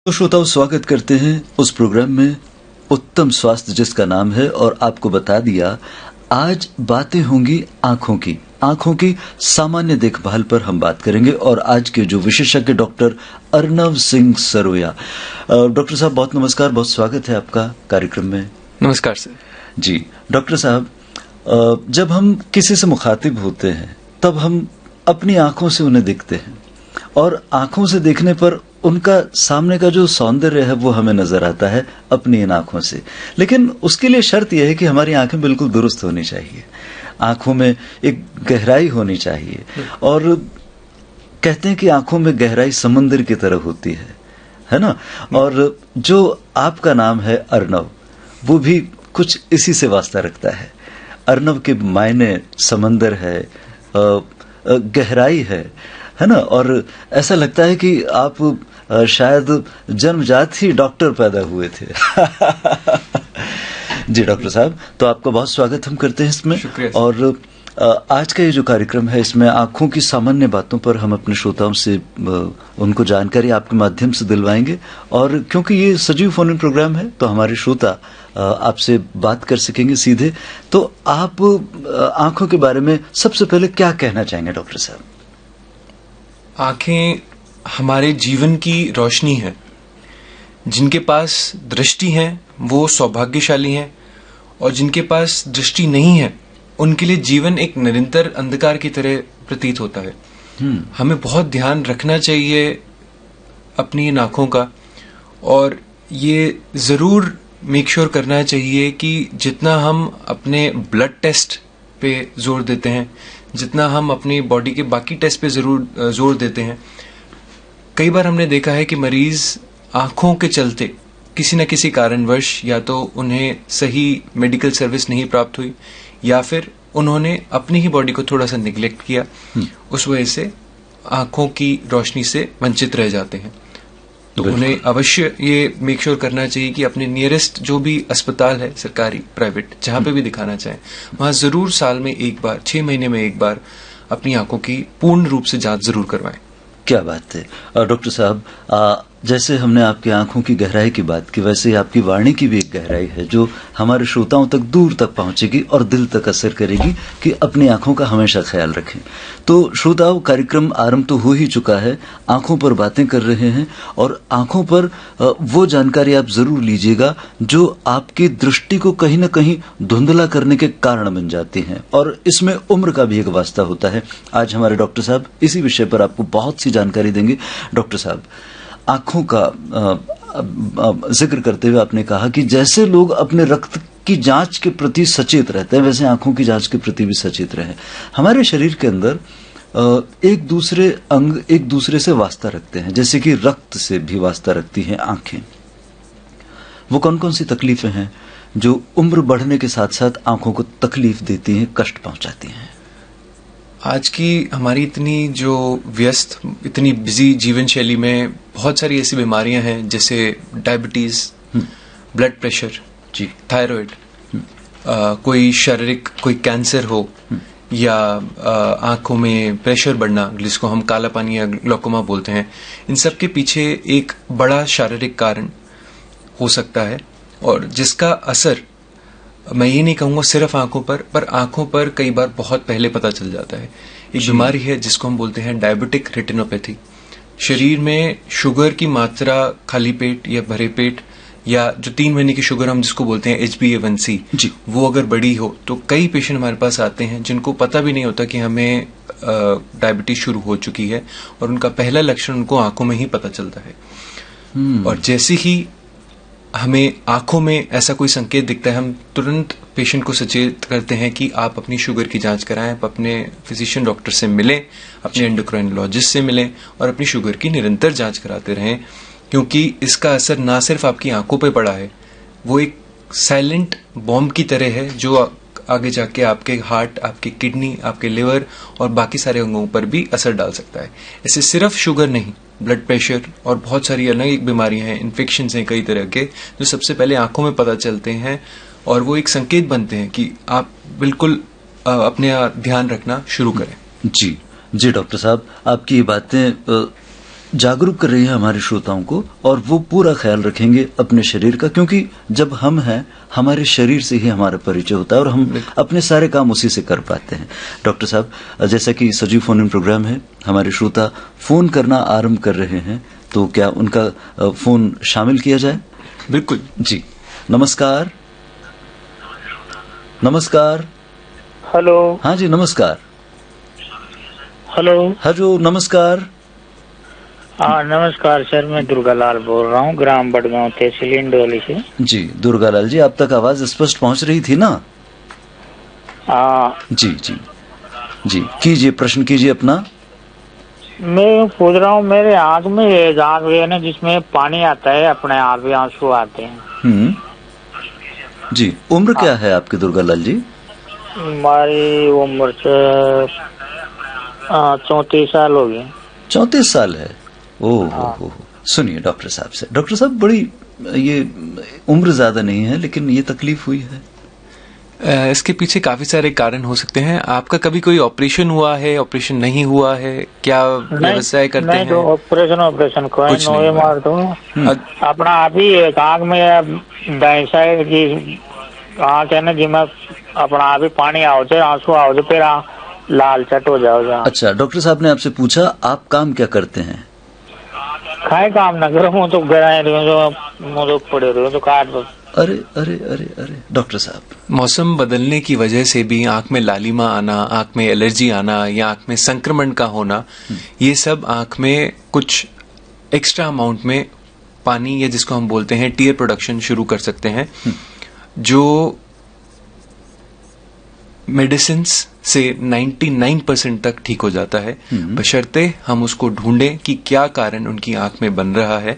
तो श्रोताओं, स्वागत करते हैं उस प्रोग्राम में उत्तम स्वास्थ्य जिसका नाम है। और आपको बता दिया, आज बातें होंगी आंखों की सामान्य देखभाल पर हम बात करेंगे। और आज के जो विशेषज्ञ डॉक्टर अर्नव सिंह सरोया। डॉक्टर साहब, बहुत नमस्कार, बहुत स्वागत है आपका कार्यक्रम में। नमस्कार सर जी। डॉक्टर साहब, जब हम किसी से मुखातिब होते हैं तब हम अपनी आंखों से उन्हें देखते हैं, और आंखों से देखने पर उनका सामने का जो सौंदर्य है वो हमें नजर आता है अपनी इन आंखों से। लेकिन उसके लिए शर्त यह है कि हमारी आंखें बिल्कुल दुरुस्त होनी चाहिए, आंखों में एक गहराई होनी चाहिए। और कहते हैं कि आंखों में गहराई समुद्र की तरह होती है ना। और जो आपका नाम है अर्नव, वो भी कुछ इसी से वास्ता रखता है। अर्नव के मायने समंदर है, गहराई है ना। और ऐसा लगता है कि आप शायद जन्मजात ही डॉक्टर पैदा हुए थे। जी डॉक्टर साहब, तो आपका बहुत स्वागत हम करते हैं इसमें। और आज का ये जो कार्यक्रम है, इसमें आंखों की सामान्य बातों पर हम अपने श्रोताओं से उनको जानकारी आपके माध्यम से दिलवाएंगे। और क्योंकि ये सजीव फोन इन प्रोग्राम है, तो हमारे श्रोता आपसे बात कर सकेंगे सीधे। तो आप आंखों के बारे में सबसे पहले क्या कहना चाहेंगे डॉक्टर साहब? आंखें हमारे जीवन की रोशनी है। जिनके पास दृष्टि है वो सौभाग्यशाली हैं, और जिनके पास दृष्टि नहीं है उनके लिए जीवन एक निरंतर अंधकार की तरह प्रतीत होता है। हमें बहुत ध्यान रखना चाहिए अपनी इन आंखों का, और ये जरूर मेक श्योर करना चाहिए कि जितना हम अपने ब्लड टेस्ट पे जोर देते हैं, जितना हम अपनी बॉडी के बाकी टेस्ट पे जरूर जोर देते हैं, कई बार हमने देखा है कि मरीज आंखों के चलते किसी न किसी कारणवश या तो उन्हें सही मेडिकल सर्विस नहीं प्राप्त हुई, या फिर उन्होंने अपनी ही बॉडी को थोड़ा सा निग्लेक्ट किया, उस वजह से आंखों की रोशनी से वंचित रह जाते हैं। तो उन्हें अवश्य ये मेक श्योर करना चाहिए कि अपने नियरेस्ट जो भी अस्पताल है, सरकारी प्राइवेट, जहां पे भी दिखाना चाहें, वहां जरूर साल में एक बार, 6 महीने में एक बार अपनी आंखों की पूर्ण रूप से जांच जरूर करवाएं। क्या बात है डॉक्टर साहब। जैसे हमने आपकी आंखों की गहराई की बात की, वैसे ही आपकी वाणी की भी एक गहराई है जो हमारे श्रोताओं तक दूर तक पहुंचेगी और दिल तक असर करेगी कि अपनी आंखों का हमेशा ख्याल रखें। तो श्रोताओं, कार्यक्रम आरंभ तो हो ही चुका है, आंखों पर बातें कर रहे हैं। और आंखों पर वो जानकारी आप जरूर लीजिएगा जो आपकी दृष्टि को कहीं न कहीं धुंधला करने के कारण बन जाती हैं, और इसमें उम्र का भी एक वास्ता होता है। आज हमारे डॉक्टर साहब इसी विषय पर आपको बहुत सी जानकारी देंगे। डॉक्टर साहब, आंखों का जिक्र करते हुए आपने कहा कि जैसे लोग अपने रक्त की जांच के प्रति सचेत रहते हैं, वैसे आंखों की जांच के प्रति भी सचेत रहें। हमारे शरीर के अंदर एक दूसरे अंग एक दूसरे से वास्ता रखते हैं, जैसे कि रक्त से भी वास्ता रखती हैं आंखें। वो कौन कौन सी तकलीफें हैं जो उम्र बढ़ने के साथ साथ आंखों को तकलीफ देती हैं, कष्ट पहुंचाती हैं? आज की हमारी इतनी जो व्यस्त, इतनी बिजी जीवन शैली में बहुत सारी ऐसी बीमारियां हैं, जैसे डायबिटीज, ब्लड प्रेशर, जी, थायराइड, कोई शारीरिक कोई कैंसर हो, या आंखों में प्रेशर बढ़ना, जिसको हम काला पानी या ग्लोकोमा बोलते हैं। इन सब के पीछे एक बड़ा शारीरिक कारण हो सकता है, और जिसका असर मैं ये नहीं कहूंगा सिर्फ आंखों पर आंखों पर कई बार बहुत पहले पता चल जाता है। एक बीमारी है जिसको हम बोलते हैं डायबिटिक रेटिनोपैथी। शरीर में शुगर की मात्रा खाली पेट या भरे पेट, या जो 3 महीने की शुगर हम जिसको बोलते हैं HbA1c, वो अगर बड़ी हो, तो कई पेशेंट हमारे पास आते हैं जिनको पता भी नहीं होता कि हमें डायबिटीज शुरू हो चुकी है, और उनका पहला लक्षण उनको आंखों में ही पता चलता है। और जैसे ही हमें आंखों में ऐसा कोई संकेत दिखता है, हम तुरंत पेशेंट को सचेत करते हैं कि आप अपनी शुगर की जांच कराएं, आप अपने फिजिशियन डॉक्टर से मिलें, अपने एंडोक्राइनोलॉजिस्ट से मिलें, और अपनी शुगर की निरंतर जांच कराते रहें। क्योंकि इसका असर ना सिर्फ आपकी आंखों पे पड़ा है, वो एक साइलेंट बॉम्ब की तरह है जो आगे जाके आपके हार्ट, आपकी किडनी, आपके लिवर और बाकी सारे अंगों पर भी असर डाल सकता है। ऐसे सिर्फ शुगर नहीं, ब्लड प्रेशर और बहुत सारी अलग बीमारियां हैं, इन्फेक्शंस हैं कई तरह के, जो सबसे पहले आंखों में पता चलते हैं, और वो एक संकेत बनते हैं कि आप बिल्कुल अपने ध्यान रखना शुरू करें। जी डॉक्टर साहब, आपकी बातें जागरूक कर रही है हमारे श्रोताओं को, और वो पूरा ख्याल रखेंगे अपने शरीर का, क्योंकि जब हम हैं हमारे शरीर से ही हमारा परिचय होता है और हम अपने सारे काम उसी से कर पाते हैं। डॉक्टर साहब, जैसा कि सजीव फोन इन प्रोग्राम है, हमारे श्रोता फोन करना आरंभ कर रहे हैं, तो क्या उनका फोन शामिल किया जाए? बिल्कुल जी। नमस्कार। नमस्कार। हेलो। हाँ जी, नमस्कार। हेलो। हेलो, नमस्कार। हाँ नमस्कार सर, मैं दुर्गालाल बोल रहा हूँ, ग्राम बड़गांव, तहसील इंडोली से। जी दुर्गालाल जी, आप तक आवाज स्पष्ट पहुंच रही थी ना? हाँ जी जी जी, कीजिए, प्रश्न कीजिए अपना। मैं पूछ रहा हूँ, मेरे आँख में एक आँख है ना जिसमें पानी आता है, अपने आप ही आंसू आते हैं। जी, उम्र क्या है आपकी दुर्गालाल जी? हमारी उम्र 34 साल हो गई। 34 साल है? ओह, सुनिए डॉक्टर साहब से। डॉक्टर साहब, बड़ी ये उम्र ज्यादा नहीं है, लेकिन ये तकलीफ हुई है। इसके पीछे काफी सारे कारण हो सकते हैं। आपका कभी कोई ऑपरेशन हुआ है, ऑपरेशन नहीं हुआ है, क्या व्यवसाय करते हैं? तो ऑपरेशन को कुछ नहीं मार दो अपना आप ही। एक आँख में दाएं साइड की आँख है ना जिसमें अपना आप ही पानी आओ जाए, आंसू आओ जाए, फिर लाल चट हो जाओ। अच्छा, डॉक्टर साहब ने आपसे पूछा आप काम क्या करते हैं? खाए काम ना करो, मुँह तो गिराए रहो, मुँह तो पड़े रहो तो काट दो। अरे अरे अरे अरे डॉक्टर साहब, मौसम बदलने की वजह से भी आंख में लालिमा आना, आंख में एलर्जी आना या आंख में संक्रमण का होना, ये सब आंख में कुछ एक्स्ट्रा अमाउंट में पानी, या जिसको हम बोलते हैं टीयर प्रोडक्शन, शुरू कर सकते हैं, जो मेडिसिन से 99% तक ठीक हो जाता है, बशर्ते हम उसको ढूंढें कि क्या कारण उनकी आंख में बन रहा है।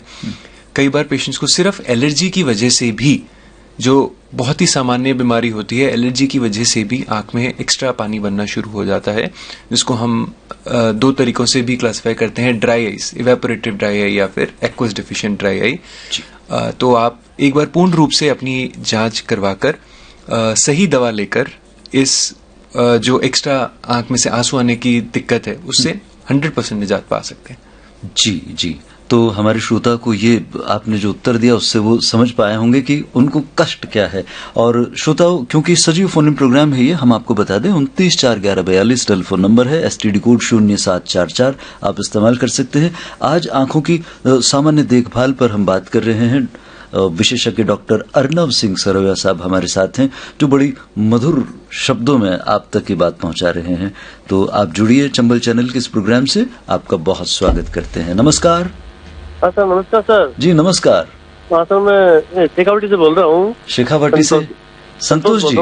कई बार पेशेंट्स को सिर्फ एलर्जी की वजह से भी, जो बहुत ही सामान्य बीमारी होती है, एलर्जी की वजह से भी आंख में एक्स्ट्रा पानी बनना शुरू हो जाता है, जिसको हम दो तरीकों से भी क्लासिफाई करते हैं, dry eyes, evaporative dry eye, या फिर एक्वस डिफिशिएंट ड्राई आई। तो आप एक बार पूर्ण रूप से अपनी जांच करवाकर सही दवा लेकर इस जो एक्स्ट्रा आंख में से आंसू आने की दिक्कत है उससे 100% निजात पा सकते हैं। जी जी, तो हमारे श्रोता को ये आपने जो उत्तर दिया उससे वो समझ पाए होंगे कि उनको कष्ट क्या है। और श्रोताओं, क्योंकि सजीव फोन इन प्रोग्राम है ये, हम आपको बता दें 29411142 टेलीफोन नंबर है, एसटीडी कोड 0744 आप इस्तेमाल कर सकते हैं। आज आंखों की सामान्य देखभाल पर हम बात कर रहे हैं। विशेषज्ञ डॉक्टर अर्नव सिंह सरवैया साहब हमारे साथ हैं, जो बड़ी मधुर शब्दों में आप तक की बात पहुंचा रहे हैं। तो आप जुड़िए चंबल चैनल के इस प्रोग्राम से, आपका बहुत स्वागत करते हैं। नमस्कार। हाँ सर, नमस्कार सर। जी नमस्कार। हाँ सर, मैं शेखावटी से बोल रहा हूँ। शेखावटी से संतोष जी?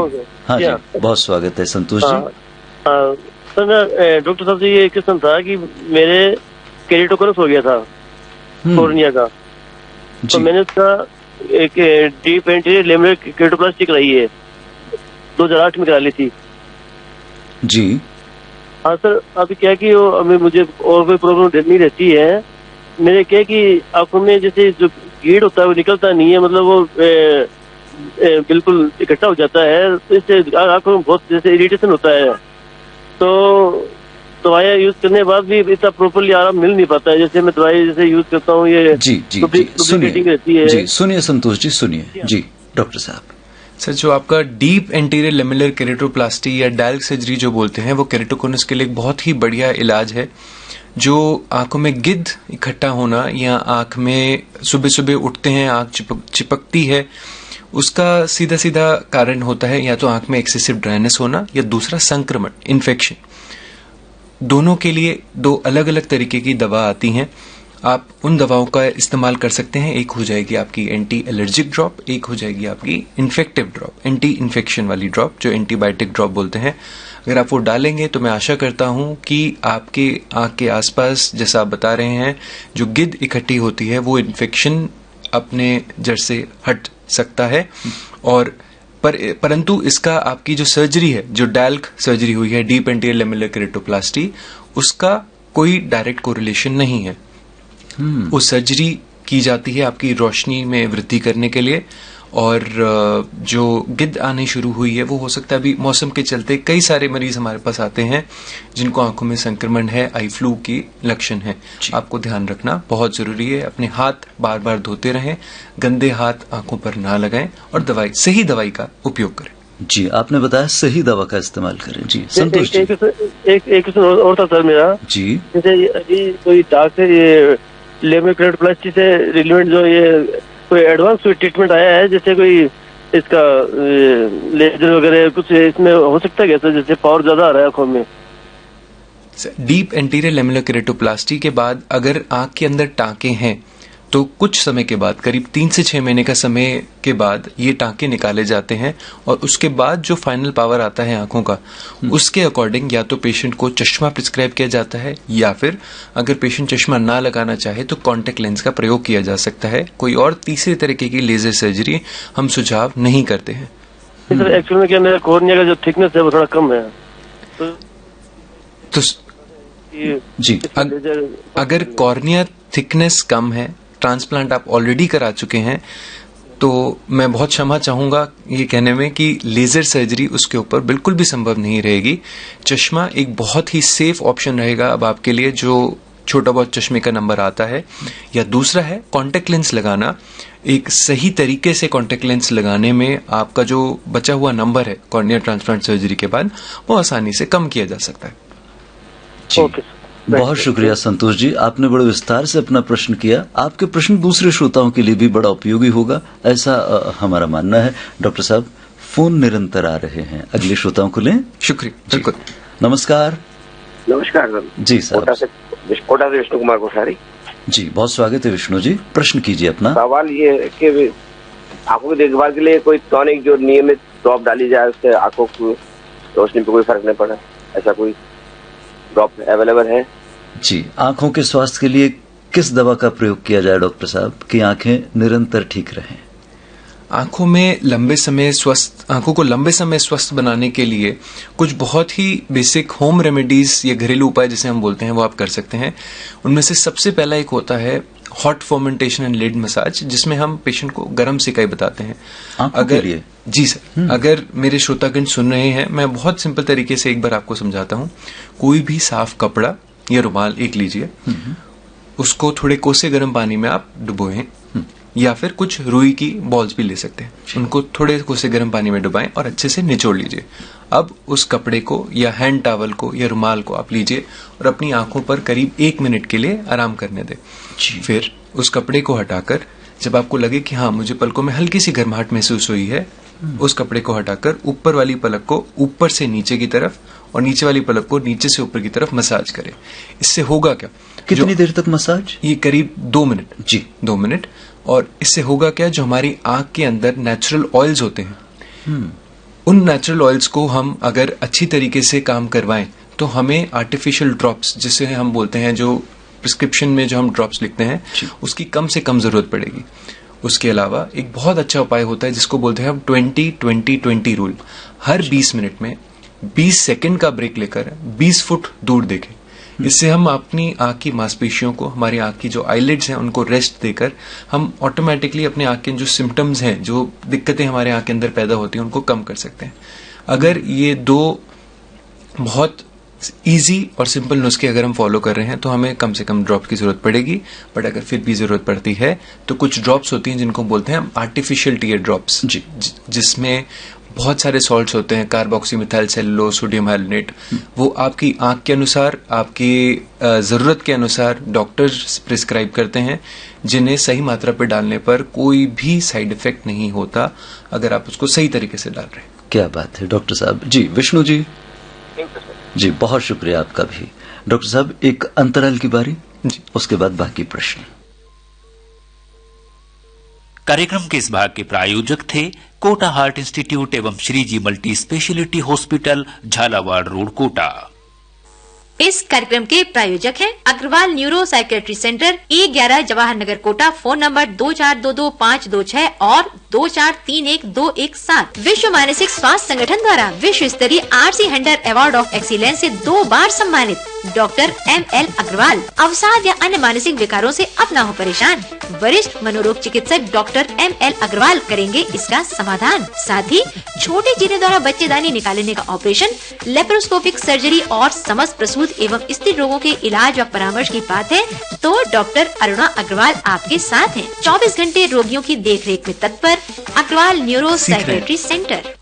हाँ जी, बहुत स्वागत है संतोष जी। सर, मैं डॉक्टर साहब से ये क्वेश्चन था कि मेरे केरेटोकोनस हो गया था कोर्निया का, तो मैंने उसका एक डीप एंटीरियर लेमिनर केरेटोप्लास्टी कराई है, 2008 में करा ली थी जी। हाँ सर, अभी क्या कि अभी मुझे और कोई प्रॉब्लम नहीं रहती है। मेरे क्या कि आंखों में जैसे जो कीड़ होता है वो निकलता नहीं है, मतलब वो बिल्कुल इकट्ठा हो जाता है, तो इससे आंखों में बहुत जैसे इरिटेशन होता है। तो दवाइयाँ यूज करने के बाद भी इतना प्रॉपरली आराम मिल नहीं पाता है। जैसे मैं दवाई जैसे यूज करता हूँ, ये जी जी रहती है। जी सुनिए संतोष जी, सुनिए जी डॉक्टर साहब। सर, जो आपका डीप एंटीरियर लेमिनर केरेटोप्लास्टी या डाल्क सर्जरी जो बोलते हैं, वो केरेटोकोनस के लिए एक बहुत ही बढ़िया इलाज है। जो आंखों में गिद्ध इकट्ठा होना या आंख में सुबह सुबह उठते हैं आंख चिपकती है, उसका सीधा सीधा कारण होता है या तो आंख में एक्सेसिव ड्राइनेस होना या दूसरा संक्रमण, इन्फेक्शन। दोनों के लिए दो अलग अलग तरीके की दवा आती हैं। आप उन दवाओं का इस्तेमाल कर सकते हैं। एक हो जाएगी आपकी एंटी एलर्जिक ड्रॉप, एक हो जाएगी आपकी इन्फेक्टिव ड्रॉप, एंटी इन्फेक्शन वाली ड्रॉप, जो एंटीबायोटिक ड्रॉप बोलते हैं। अगर आप वो डालेंगे तो मैं आशा करता हूं कि आपके आंख के आसपास, जैसा आप बता रहे हैं, जो गिद्ध इकट्ठी होती है, वो इन्फेक्शन अपने जड़ से हट सकता है। और परंतु इसका आपकी जो सर्जरी है, जो डाल्क सर्जरी हुई है, डीप एंटीरियर लेमिनर केरेटोप्लास्टी, उसका कोई डायरेक्ट कोरिलेशन नहीं है। वो सर्जरी की जाती है आपकी रोशनी में वृद्धि करने के लिए, और जो गिद्ध आने शुरू हुई है वो हो सकता है अभी मौसम के चलते कई सारे मरीज हमारे पास आते हैं जिनको आंखों में संक्रमण है, आई फ्लू की लक्षण है। आपको ध्यान रखना बहुत जरूरी है, अपने हाथ बार बार धोते रहें, गंदे हाथ आंखों पर ना लगाएं और सही दवाई का उपयोग करें। जी, आपने बताया सही दवा का इस्तेमाल करें। जी संतोष जी, एक क्वेश्चन और था सर मेरा। जी, जैसे अभी कोई डॉक्टर ये लेमिक्रेटोप्लास्टी से रिलेवेंट जो ये कोई एडवांस कोई ट्रीटमेंट आया है, जैसे कोई इसका लेजर वगैरह कुछ इसमें हो सकता है क्या सर? जैसे पावर ज्यादा आ रहा है आंखों में। डीप एंटीरियर लेमुलर केरेटोप्लास्टी के बाद अगर आंख के अंदर टांके हैं तो कुछ समय के बाद, करीब 3 से 6 महीने का समय के बाद ये टांके निकाले जाते हैं और उसके बाद जो फाइनल पावर आता है आंखों का, उसके अकॉर्डिंग या तो पेशेंट को चश्मा प्रिस्क्राइब किया जाता है या फिर अगर पेशेंट चश्मा ना लगाना चाहे तो कॉन्टेक्ट लेंस का प्रयोग किया जा सकता है। कोई और तीसरे तरीके की लेजर सर्जरी हम सुझाव नहीं करते हैं। एक्चुअली में क्या मेरा कॉर्निया का जो थिकनेस है वो थोड़ा कम है तो जी, अगर कॉर्निया थिकनेस कम है, ट्रांसप्लांट आप ऑलरेडी करा चुके हैं, तो मैं बहुत क्षमा चाहूंगा ये कहने में कि लेजर सर्जरी उसके ऊपर बिल्कुल भी संभव नहीं रहेगी। चश्मा एक बहुत ही सेफ ऑप्शन रहेगा अब आपके लिए, जो छोटा बहुत चश्मे का नंबर आता है। या दूसरा है कॉन्टेक्ट लेंस लगाना। एक सही तरीके से कॉन्टेक्ट लेंस लगाने में आपका जो बचा हुआ नंबर है कॉर्निया ट्रांसप्लांट सर्जरी के बाद, वो आसानी से कम किया जा सकता है। जी, बहुत शुक्रिया संतोष जी, आपने बड़े विस्तार से अपना प्रश्न किया। आपके प्रश्न दूसरे श्रोताओं के लिए भी बड़ा उपयोगी होगा, ऐसा हमारा मानना है। डॉक्टर साहब, फोन निरंतर आ रहे हैं, अगले श्रोताओं को लें। शुक्रिया। बिल्कुल। नमस्कार सर। जी साहब। कोटा से विष्णु कुमार कोठारी। जी, बहुत स्वागत है विष्णु जी, प्रश्न कीजिए अपना। सवाल ये है कि आंखों की देखभाल के लिए कोई टॉनिक जो नियमित ड्रॉप डाली जाए उससे आंखों की रोशनी पे कोई फर्क नहीं पड़ा, ऐसा कोई ड्रॉप अवेलेबल है? जी, आंखों के स्वास्थ्य के लिए किस दवा का प्रयोग किया जाए डॉक्टर साहब कि आंखें निरंतर ठीक रहें? आंखों को लंबे समय स्वस्थ बनाने के लिए कुछ बहुत ही बेसिक होम रेमेडीज या घरेलू उपाय जिसे हम बोलते हैं वो आप कर सकते हैं। उनमें से सबसे पहला एक होता है hot fermentation and lid massage, जिसमें हम पेशेंट को गर्म सिकाई बताते हैं। अगर लिए? जी सर, अगर मेरे श्रोतागण सुन रहे हैं, मैं बहुत सिंपल तरीके से एक बार आपको समझाता हूँ। कोई भी साफ कपड़ा या रुमाल एक लीजिए, उसको थोड़े कोसे गर्म पानी में आप डुबोएं, या फिर कुछ रुई की बॉल्स भी ले सकते हैं, उनको थोड़े कोसे गर्म पानी में डुबाएं और अच्छे से निचोड़ लीजिए। अब उस कपड़े को या हैंड टॉवल को या रुमाल को आप लीजिए और अपनी आंखों पर करीब 1 मिनट के लिए आराम करने दें। फिर उस कपड़े को हटाकर, जब आपको लगे कि हाँ मुझे पलकों में हल्की सी गर्माहट महसूस हुई है, उस कपड़े को हटाकर ऊपर वाली पलक को ऊपर से नीचे की तरफ और नीचे वाली पलक को नीचे से ऊपर की तरफ मसाज करें। इससे होगा क्या? कितनी देर तक मसाज? ये करीब 2 मिनट। जी, 2 मिनट। और इससे होगा क्या, जो हमारी आंख के अंदर नेचुरल ऑयल्स होते हैं, उन नेचुरल ऑयल्स को हम अगर अच्छी तरीके से काम करवाएं तो हमें आर्टिफिशियल ड्रॉप्स, जिसे हम बोलते हैं, जो प्रिस्क्रिप्शन में जो हम ड्रॉप्स लिखते हैं, उसकी कम से कम जरूरत पड़ेगी। उसके अलावा एक बहुत अच्छा उपाय होता है जिसको बोलते हैं हम 20-20-20 रूल। हर 20 मिनट में 20 सेकंड का ब्रेक लेकर 20 फुट दूर देखें। इससे हम अपनी आंख की मांसपेशियों को, हमारी आंख की जो आईलिड्स हैं, उनको रेस्ट देकर हम ऑटोमेटिकली अपने आंख के जो सिम्टम्स हैं, जो दिक्कतें हमारे आंख के अंदर पैदा होती हैं, उनको कम कर सकते हैं। अगर ये 2 बहुत इजी और सिंपल नुस्खे अगर हम फॉलो कर रहे हैं तो हमें कम से कम ड्रॉप की जरूरत पड़ेगी। बट अगर फिर भी जरूरत पड़ती है तो कुछ ड्रॉप्स होती हैं जिनको बोलते हैं हम आर्टिफिशियल टीयर ड्रॉप्स, जिसमें बहुत सारे सॉल्ट्स होते हैं, कार्बोक्सीमिथाइल सेलुलोज, सोडियम हाइलोनेट। वो आपकी आंख के अनुसार, आपकी जरूरत के अनुसार डॉक्टर्स प्रिस्क्राइब करते हैं, जिन्हें सही मात्रा पर डालने पर कोई भी साइड इफेक्ट नहीं होता अगर आप उसको सही तरीके से डाल रहे हैं। क्या बात है डॉक्टर साहब। जी विष्णु जी। जी, बहुत शुक्रिया आपका भी। डॉक्टर साहब, एक अंतराल की बारी जी, उसके बाद बाकी प्रश्न। कार्यक्रम के इस भाग के प्रायोजक थे कोटा हार्ट इंस्टीट्यूट एवं Shriji Multi Speciality Hospital, Jhalawar Road, Kota. इस कार्यक्रम के प्रायोजक हैं Agarwal Neuro Psychiatry Centre, E11 Jawahar Nagar, Kota. Phone number 24222526 और 24312117। विश्व मानसिक स्वास्थ्य संगठन द्वारा विश्व स्तरीय RC Hunter award of excellence से 2 बार सम्मानित। Doctor ML Agrawal. अवसाद या अन्य मानसिक विकारों से अब ना हो परेशान, वरिष्ठ मनोरोग चिकित्सक डॉक्टर ML अग्रवाल करेंगे इसका समाधान। साथ ही छोटे जीने द्वारा बच्चेदानी निकालने का ऑपरेशन, लेप्रोस्कोपिक सर्जरी और समस्त प्रसूत एवं स्त्री रोगों के इलाज व परामर्श की बात है तो डॉक्टर अरुणा अग्रवाल आपके साथ हैं। 24 घंटे रोगियों की देखरेख में तत्पर अग्रवाल न्यूरो साइकेट्री सेंटर।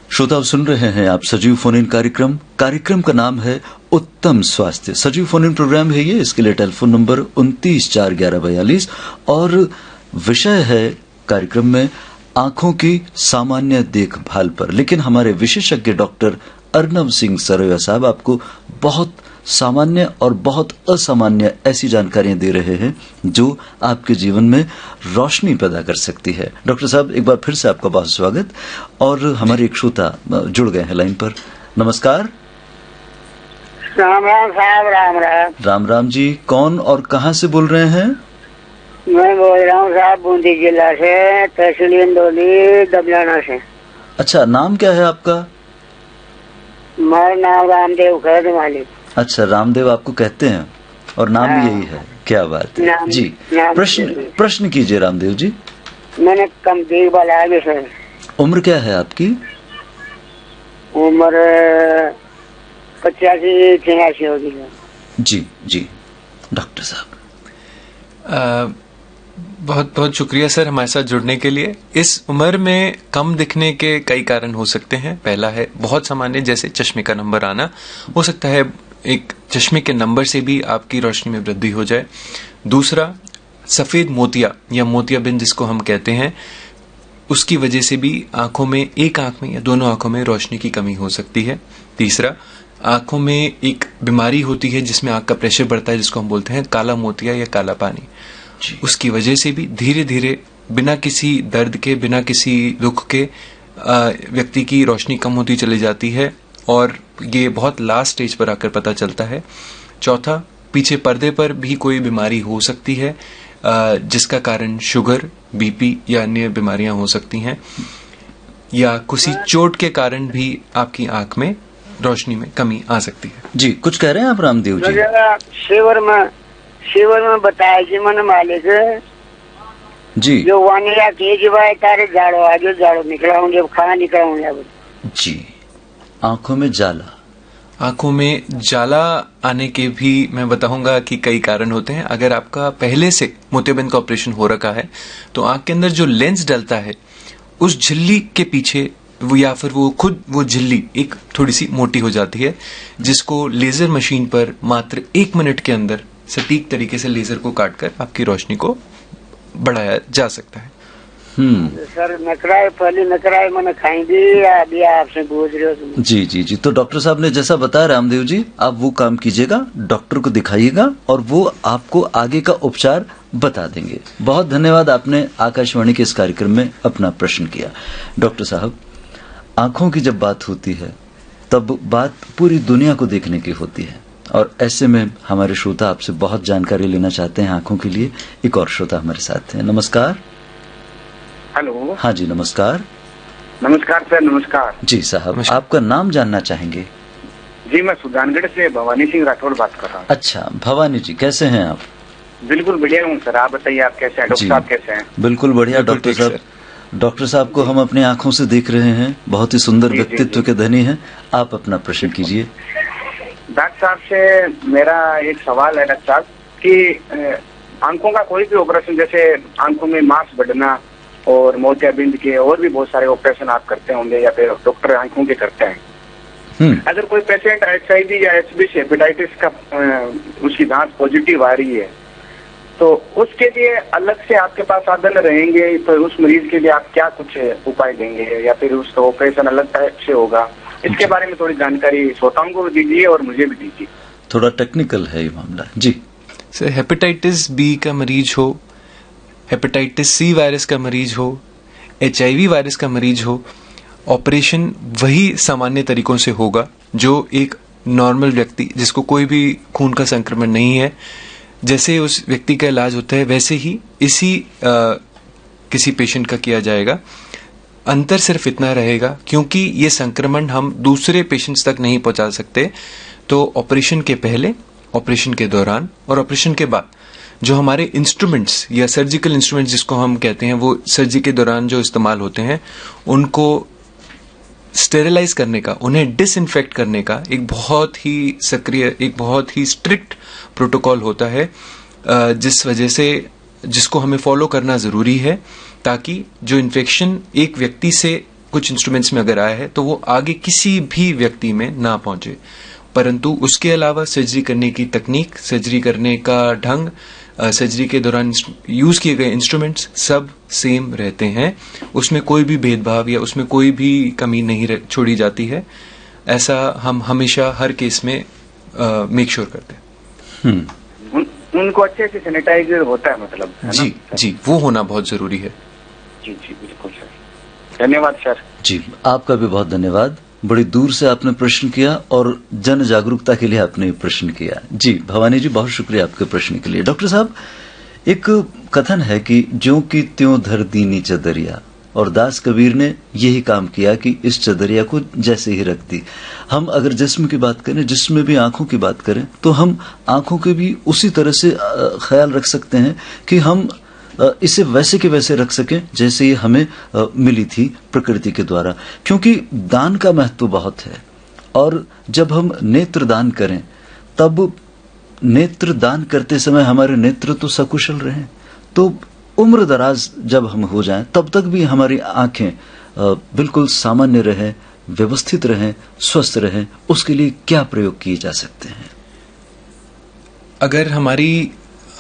श्रोता सुन रहे हैं आप सजीव फोन इन कार्यक्रम का नाम है उत्तम स्वास्थ्य। सजीव फोन इन प्रोग्राम है ये, इसके लिए टेलीफोन नंबर 29 4 11 42 और विषय है कार्यक्रम में आंखों की सामान्य देखभाल पर। लेकिन हमारे विशेषज्ञ डॉक्टर अर्नब सिंह सरोया साहब आपको बहुत सामान्य और बहुत असामान्य ऐसी जानकारियां दे रहे हैं जो आपके जीवन में रोशनी पैदा कर सकती है। डॉक्टर साहब एक बार फिर से आपका बहुत स्वागत। और हमारे एक श्रोता जुड़ गए हैं लाइन पर। नमस्कार। राम राम साहब। राम राम। राम राम जी, कौन और कहां से बोल रहे हैं? मैं बोल रहा हूँ साहब बूंदी जिला से, तहसील इंदौली, दबलाना से। अच्छा, नाम क्या है आपका? मेरा नाम रामदेव खैर मालिक। अच्छा, रामदेव आपको कहते हैं और नाम भी यही है, क्या बात है जी। प्रश्न कीजिए रामदेव जी। मैंने कम देखभाल आगे सर। उम्र क्या है आपकी? उम्र 85-83 होगी। जी जी डॉक्टर साहब। बहुत बहुत शुक्रिया सर हमारे साथ जुड़ने के लिए। इस उम्र में कम दिखने के कई कारण हो सकते हैं। पहला है बहुत सामान्य, जैसे चश्मे का नंबर आना। हो सकता है एक चश्मे के नंबर से भी आपकी रोशनी में वृद्धि हो जाए। दूसरा, सफेद मोतिया या मोतियाबिंद जिसको हम कहते हैं, उसकी वजह से भी आंखों में, एक आंख में या दोनों आंखों में रोशनी की कमी हो सकती है। तीसरा, आंखों में एक बीमारी होती है जिसमें आंख का प्रेशर बढ़ता है, जिसको हम बोलते हैं काला मोतिया या काला पानी। उसकी वजह से भी धीरे धीरे बिना किसी दर्द के, बिना किसी दुख के व्यक्ति की रोशनी कम होती चली जाती है और ये बहुत लास्ट स्टेज पर आकर पता चलता है। चौथा, पीछे पर्दे पर भी कोई बीमारी हो सकती है जिसका कारण शुगर, बीपी या अन्य बीमारियां हो सकती हैं, या किसी चोट के कारण भी आपकी आंख में रोशनी में कमी आ सकती है। जी कुछ कह रहे हैं आप रामदेव जी? शिविर में बताया जी मैंने मालिक जी, जो वानिया के जवाए तारे झाड़ो आगे झाड़ो निकला हूँ, जब खाना निकला हूँ जी। आंखों में जाला, आंखों में जाला आने के भी मैं बताऊंगा कि कई कारण होते हैं। अगर आपका पहले से मोतियाबिंद का ऑपरेशन हो रखा है तो आंख के अंदर जो लेंस डलता है उस झिल्ली के पीछे या फिर वो खुद वो झिल्ली एक थोड़ी सी मोटी हो जाती है, जिसको लेजर मशीन पर मात्र 1 मिनट के अंदर सटीक तरीके से लेजर को काटकर आपकी रोशनी को बढ़ाया जा सकता है। सर नकराए पहले नकराए मैंने खाई भी अभी आपसे पूछ रहे हो। जी जी जी, तो डॉक्टर साहब ने जैसा बताया रामदेव जी, आप वो काम कीजिएगा, डॉक्टर को दिखाइएगा और वो आपको आगे का उपचार बता देंगे। बहुत धन्यवाद, आपने आकाशवाणी के इस कार्यक्रम में अपना प्रश्न किया। डॉक्टर साहब, आंखों की जब बात होती है तब बात पूरी दुनिया को देखने की होती है और ऐसे में हमारे श्रोता आपसे बहुत जानकारी लेना चाहते हैं आंखों के लिए। एक और श्रोता हमारे साथ हैं। नमस्कार। हेलो। हाँ जी नमस्कार। नमस्कार सर। नमस्कार जी साहब, आपका नाम जानना चाहेंगे? जी मैं सुजानगढ़ से भवानी सिंह राठौड़ बात कर रहा हूँ। अच्छा भवानी जी, कैसे हैं आप? बिल्कुल बढ़िया हूँ सर, आप बताइए आप कैसे हैं? डॉक्टर साहब कैसे हैं? बिल्कुल बढ़िया डॉक्टर साहब। डॉक्टर साहब को हम अपनी आंखों से देख रहे हैं, बहुत ही सुंदर व्यक्तित्व के धनी हैं। आप अपना प्रश्न कीजिए। डॉक्टर साहब से मेरा एक सवाल है डॉक्टर साहब कि आंखों का कोई भी ऑपरेशन, जैसे आंखों में मांस बढ़ना और मोतियाबिंद के और भी बहुत सारे ऑपरेशन आप करते होंगे या फिर डॉक्टर आंखों के करते हैं। अगर कोई पेशेंट HIV या HB से हेपेटाइटिस का उसकी जांच पॉजिटिव आ रही है तो उसके लिए अलग से आपके पास साधन रहेंगे, तो उस मरीज के लिए आप क्या कुछ उपाय देंगे या फिर उसका ऑपरेशन अलग टाइप से होगा? इसके बारे में थोड़ी जानकारी श्रोताओं को दीजिए और मुझे भी दीजिए। थोड़ा टेक्निकल है ये मामला जी। सर, हेपेटाइटिस बी का मरीज हो, हेपेटाइटिस सी वायरस का मरीज हो, HIV वायरस का मरीज हो, ऑपरेशन वही सामान्य तरीकों से होगा जो एक नॉर्मल व्यक्ति जिसको कोई भी खून का संक्रमण नहीं है, जैसे उस व्यक्ति का इलाज होता है वैसे ही इसी किसी पेशेंट का किया जाएगा। अंतर सिर्फ इतना रहेगा क्योंकि ये संक्रमण हम दूसरे पेशेंट्स तक नहीं पहुंचा सकते, तो ऑपरेशन के पहले, ऑपरेशन के दौरान और ऑपरेशन के बाद जो हमारे इंस्ट्रूमेंट्स या सर्जिकल इंस्ट्रूमेंट्स जिसको हम कहते हैं, वो सर्जरी के दौरान जो इस्तेमाल होते हैं, उनको स्टेरिलाइज करने का, उन्हें डिसइंफेक्ट करने का एक बहुत ही सक्रिय, एक बहुत ही स्ट्रिक्ट प्रोटोकॉल होता है, जिस वजह से जिसको हमें फॉलो करना जरूरी है, ताकि जो इन्फेक्शन एक व्यक्ति से कुछ इंस्ट्रूमेंट्स में अगर आया है तो वो आगे किसी भी व्यक्ति में ना पहुंचे। परंतु उसके अलावा सर्जरी करने की तकनीक, सर्जरी करने का ढंग, सर्जरी के दौरान यूज किए गए इंस्ट्रूमेंट्स सब सेम रहते हैं, उसमें कोई भी भेदभाव या उसमें कोई भी कमी नहीं छोड़ी जाती है। ऐसा हम हमेशा हर केस में मेक श्योर करते हैं। उनको अच्छे से सैनिटाइजर होता है, मतलब है जी ना? जी, वो होना बहुत जरूरी है। जी जी बिल्कुल सर, धन्यवाद सर। जी, आपका भी बहुत धन्यवाद। बड़ी दूर से आपने प्रश्न किया और जन जागरूकता के लिए आपने प्रश्न किया। जी भवानी जी, बहुत शुक्रिया आपके प्रश्न के लिए। डॉक्टर साहब, एक कथन है कि ज्यों की त्यों धर दीनी चदरिया, और दास कबीर ने यही काम किया कि इस चदरिया को जैसे ही रख दी। हम अगर जिस्म की बात करें, जिसमें भी आंखों की बात करें, तो हम आंखों के भी उसी तरह से ख्याल रख सकते हैं कि हम इसे वैसे के वैसे रख सकें जैसे ये हमें मिली थी प्रकृति के द्वारा, क्योंकि दान का महत्व बहुत है। और जब हम नेत्र दान करें, तब नेत्र दान करते समय हमारे नेत्र तो सकुशल रहें, तो उम्र दराज जब हम हो जाएं तब तक भी हमारी आंखें बिल्कुल सामान्य रहें, व्यवस्थित रहें, स्वस्थ रहें, उसके लिए क्या प्रयोग किए जा सकते हैं? अगर हमारी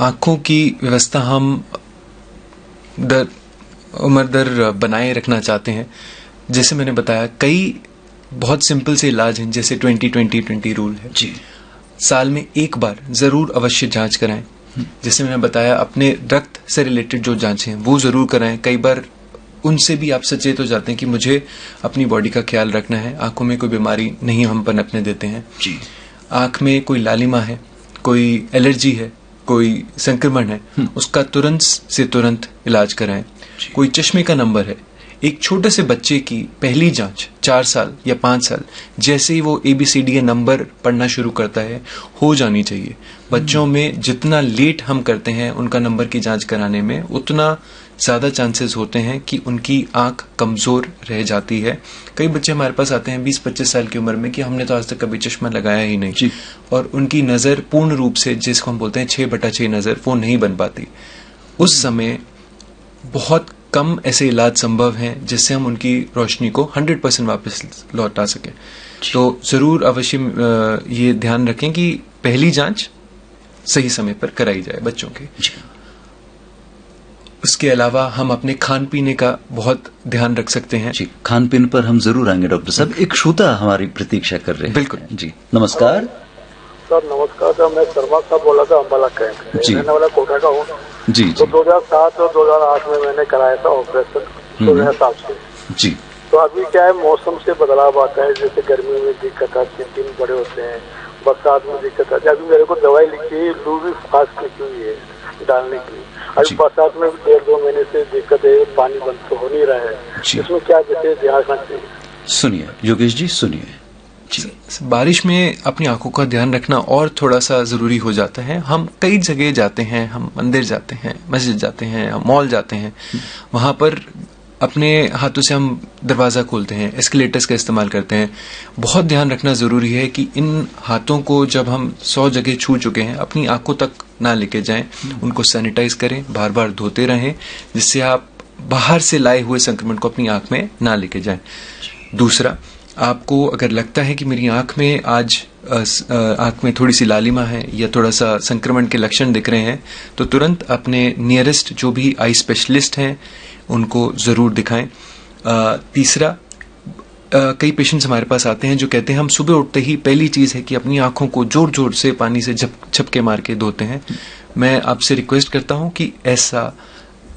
आंखों की व्यवस्था हम उम्र दर बनाए रखना चाहते हैं, जैसे मैंने बताया, कई बहुत सिंपल से इलाज हैं, जैसे 20-20-20 रूल है जी। साल में एक बार जरूर अवश्य जांच कराएं। जैसे मैंने बताया, अपने रक्त से रिलेटेड जो जांचें हैं वो जरूर कराएं। कई बार उनसे भी आप सचेत हो जाते हैं कि मुझे अपनी बॉडी का ख्याल रखना है, आंखों में कोई बीमारी नहीं हम पनपने देते हैं। जी। आंख में कोई लालिमा है, कोई एलर्जी है, कोई संक्रमण है, उसका तुरंत से तुरंत इलाज कराएं। कोई चश्मे का नंबर है, एक छोटे से बच्चे की पहली जांच 4 साल या 5 साल जैसे ही वो ABCD नंबर पढ़ना शुरू करता है हो जानी चाहिए। बच्चों में जितना लेट हम करते हैं उनका नंबर की जांच कराने में, उतना ज्यादा चांसेस होते हैं कि उनकी आंख कमजोर रह जाती है। कई बच्चे हमारे पास आते हैं 20-25 साल की उम्र में कि हमने तो आज तक कभी चश्मा लगाया ही नहीं, और उनकी नजर पूर्ण रूप से, जिसको हम बोलते हैं 6/6 नजर, वो नहीं बन पाती। उस समय बहुत कम ऐसे इलाज संभव हैं जिससे हम उनकी रोशनी को 100% वापस लौटा सकें। तो जरूर अवश्य ये ध्यान रखें कि पहली जांच सही समय पर कराई जाए बच्चों के। उसके अलावा हम अपने खान पीने का बहुत ध्यान रख सकते हैं। जी, खान पीन पर हम जरूर आएंगे डॉक्टर साहब। एक श्रोता हमारी प्रतीक्षा कर रहे हैं। बिल्कुल जी, नमस्कार सर। नमस्कार सर, मैं शर्मा साहब बोला था, अम्बाला कैंप से, रहने वाला कोटा का हूँ। जी। तो 2007 और 2008 में मैंने कराया था ऑपरेशन, तो मेरे हिसाब से। जी। तो अभी क्या है, मौसम से बदलाव आता है, जैसे गर्मी में दिक्कत आती है, दिन बड़े होते हैं, बरसात में दिक्कत आती है। अभी मेरे को दवाई लिखी है, लूवी फास्ट लिखी हुई है डालने की। अभी बरसात में 1.5-2 महीने से दिक्कत है, पानी बंद तो हो नहीं रहा है, इसमें क्या जैसे ध्यान रखना चाहिए? सुनिए योगेश जी, सुनिए। बारिश में अपनी आंखों का ध्यान रखना और थोड़ा सा जरूरी हो जाता है। हम कई जगह जाते हैं, हम मंदिर जाते हैं, मस्जिद जाते हैं, हम मॉल जाते हैं, वहां पर अपने हाथों से हम दरवाजा खोलते हैं, एस्केलेटर्स का इस्तेमाल करते हैं। बहुत ध्यान रखना जरूरी है कि इन हाथों को जब हम 100 जगह छू चुके हैं, अपनी आंखों तक ना लेके जाएं, उनको सैनिटाइज करें, बार बार धोते रहें, जिससे आप बाहर से लाए हुए संक्रमण को अपनी आंख में ना लेके जाएं। दूसरा, आपको अगर लगता है कि मेरी आंख में आज आंख में थोड़ी सी लालिमा है या थोड़ा सा संक्रमण के लक्षण दिख रहे हैं, तो तुरंत अपने नियरेस्ट जो भी आई स्पेशलिस्ट हैं उनको जरूर दिखाएं। तीसरा, कई पेशेंट्स हमारे पास आते हैं जो कहते हैं हम सुबह उठते ही पहली चीज है कि अपनी आंखों को जोर जोर से पानी से झपके मार के धोते हैं। मैं आपसे रिक्वेस्ट करता हूं कि ऐसा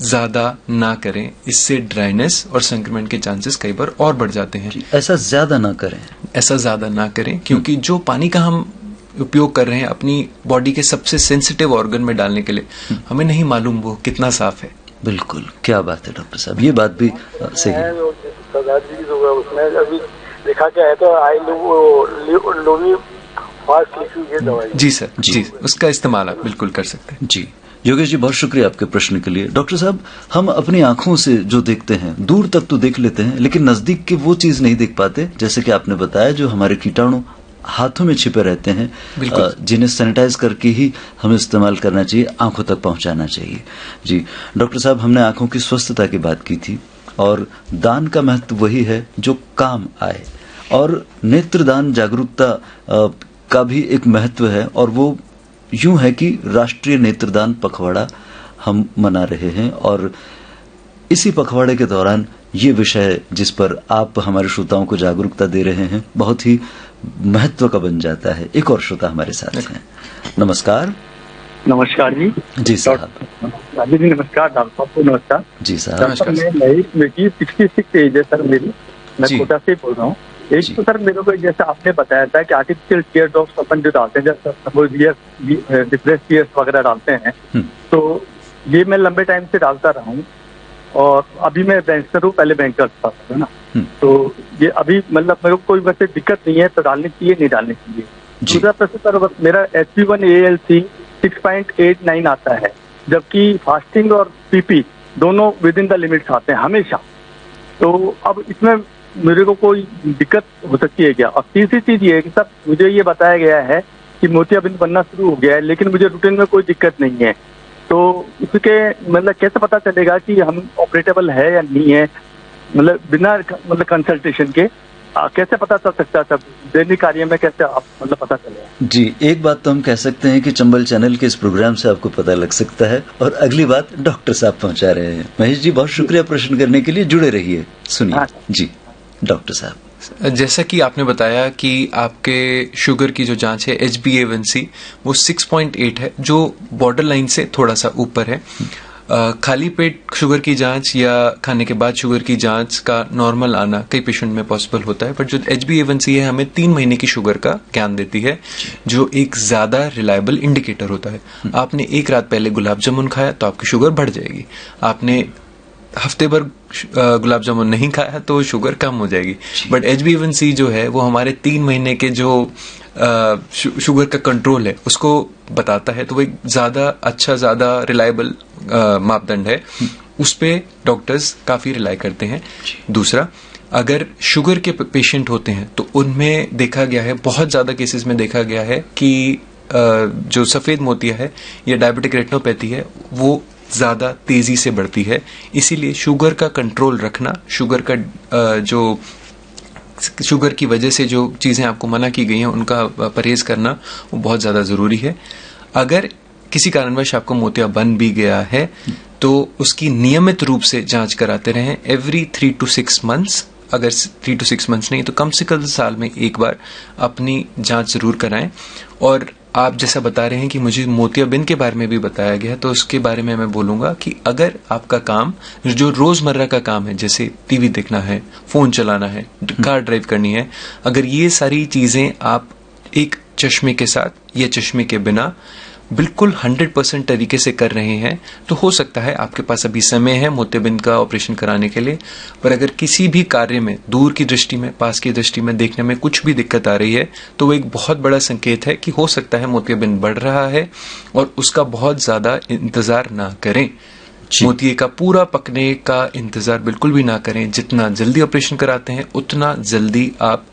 ज्यादा ना करें, इससे ड्राइनेस और संक्रमण के चांसेस कई बार और बढ़ जाते हैं। ऐसा ज्यादा ना करें, ऐसा ज्यादा ना करें, क्योंकि जो पानी का हम उपयोग कर रहे हैं अपनी बॉडी के सबसे सेंसिटिव ऑर्गन में डालने के लिए, हमें नहीं मालूम वो कितना साफ है। बिल्कुल, क्या बात है डॉक्टर साहब, ये बात भी सही है। सरदार जी उसमें अभी लिखा क्या है, तो आई लूवी फास्ट लिखी हुई है दवाई। जी सर, जी उसका इस्तेमाल आप बिल्कुल कर सकते हैं। जी योगेश जी, बहुत शुक्रिया आपके प्रश्न के लिए। डॉक्टर साहब, हम अपनी आंखों से जो देखते हैं दूर तक तो देख लेते हैं, लेकिन नजदीक की वो चीज नहीं देख पाते, जैसे कि आपने बताया जो हमारे कीटाणु हाथों में छिपे रहते हैं, जिन्हें सैनिटाइज करके ही हमें इस्तेमाल करना चाहिए, आंखों तक पहुंचाना चाहिए। जी डॉक्टर साहब, हमने आंखों की स्वस्थता की बात की थी और दान का महत्व वही है जो काम आए, और नेत्रदान जागरूकता का भी एक महत्व है, और वो यूं है कि राष्ट्रीय नेत्रदान पखवाड़ा हम मना रहे हैं, और इसी पखवाड़े के दौरान ये विषय जिस पर आप हमारे श्रोताओं को जागरूकता दे रहे हैं बहुत ही महत्व का बन जाता है। एक और श्रोता हमारे साथ हैं। नमस्कार। नमस्कार जी। जी साहब। जी नमस्कार। डॉक्टर साहब को नमस्कार। जी साहब। मेरी 66 एज है सर मेरी, मैं कोटा से बोल रहा हूँ। एक तो सर मेरे को जैसे आपने बताया था कि आर्टिफिशियल टीयर ड्रॉप्स अपन जो डालते हैं, जैसे डिप्रेस टीयर्स वगैरह डालते हैं, तो ये मैं लंबे टाइम से डालता रहा हूँ, और अभी मैं बैंकर हूँ, पहले बैंकर था ना, तो ये अभी मतलब मेरे को कोई वैसे दिक्कत नहीं है, तो डालनी चाहिए नहीं डालनी चाहिए। दूसरा प्रश्न सर, मेरा HB1ALC 6.89 आता है, जबकि फास्टिंग और PP दोनों विद इन द लिमिट्स आते हैं हमेशा, तो अब इसमें मेरे को कोई दिक्कत हो सकती है क्या? और तीसरी चीज ये है कि सर मुझे ये बताया गया है कि मोतियाबिंद बनना शुरू हो गया है, लेकिन मुझे रूटीन में कोई दिक्कत नहीं है, तो इसके मतलब कैसे पता चलेगा कि हम ऑपरेटेबल है या नहीं है, मतलब बिना मतलब कंसल्टेशन के कैसे पता चल सकता है सब दैनिक कार्य में, कैसे आप मतलब पता चलेगा? जी, एक बात तो हम कह सकते हैं कि चंबल चैनल के इस प्रोग्राम से आपको पता लग सकता है, और अगली बात डॉक्टर साहब पहुंचा रहे हैं। महेश जी, बहुत शुक्रिया प्रश्न करने के लिए, जुड़े रहिए, सुनिए। जी डॉक्टर साहब, जैसा कि आपने बताया कि आपके शुगर की जो जांच है HbA1c वो 6.8 है, जो बॉर्डर लाइन से थोड़ा सा ऊपर है। खाली पेट शुगर की जांच या खाने के बाद शुगर की जांच का नॉर्मल आना कई पेशेंट में पॉसिबल होता है, बट जो HbA1c है हमें 3 महीने की शुगर का ज्ञान देती है, जो एक ज्यादा रिलायबल इंडिकेटर होता है। आपने एक रात पहले गुलाब जामुन खाया तो आपकी शुगर बढ़ जाएगी, आपने हफ्ते भर गुलाब जामुन नहीं खाया तो शुगर कम हो जाएगी, बट HbA1c जो है वो हमारे 3 महीने के जो शुगर का कंट्रोल है उसको बताता है, तो वो एक ज्यादा अच्छा, ज्यादा रिलायबल मापदंड है, उस पे डॉक्टर्स काफी रिलाई करते हैं। दूसरा, अगर शुगर के पेशेंट होते हैं तो उनमें देखा गया है, बहुत ज्यादा केसेस में देखा गया है कि जो सफेद मोतिया है या डायबिटिक रेटिनोपैथी है वो ज्यादा तेजी से बढ़ती है, इसीलिए शुगर का कंट्रोल रखना, शुगर का जो शुगर की वजह से जो चीजें आपको मना की गई हैं उनका परहेज करना वो बहुत ज्यादा जरूरी है। अगर किसी कारणवश आपको मोतिया बन भी गया है तो उसकी नियमित रूप से जांच कराते रहें, एवरी 3 to 6 months, अगर 3 to 6 months नहीं तो कम से कम साल में एक बार अपनी जांच जरूर कराएं। और आप जैसा बता रहे हैं कि मुझे मोतियाबिंद के बारे में भी बताया गया, तो उसके बारे में मैं बोलूंगा कि अगर आपका काम जो रोजमर्रा का काम है, जैसे टीवी देखना है, फोन चलाना है, कार ड्राइव करनी है, अगर ये सारी चीजें आप एक चश्मे के साथ या चश्मे के बिना बिल्कुल 100% तरीके से कर रहे हैं तो हो सकता है आपके पास अभी समय है मोतियाबिंद का ऑपरेशन कराने के लिए, पर अगर किसी भी कार्य में दूर की दृष्टि में, पास की दृष्टि में देखने में कुछ भी दिक्कत आ रही है तो वो एक बहुत बड़ा संकेत है कि हो सकता है मोतियाबिंद बढ़ रहा है, और उसका बहुत ज्यादा इंतजार ना करें। मोतिये का पूरा पकने का इंतजार बिल्कुल भी ना करें, जितना जल्दी ऑपरेशन कराते हैं उतना जल्दी आप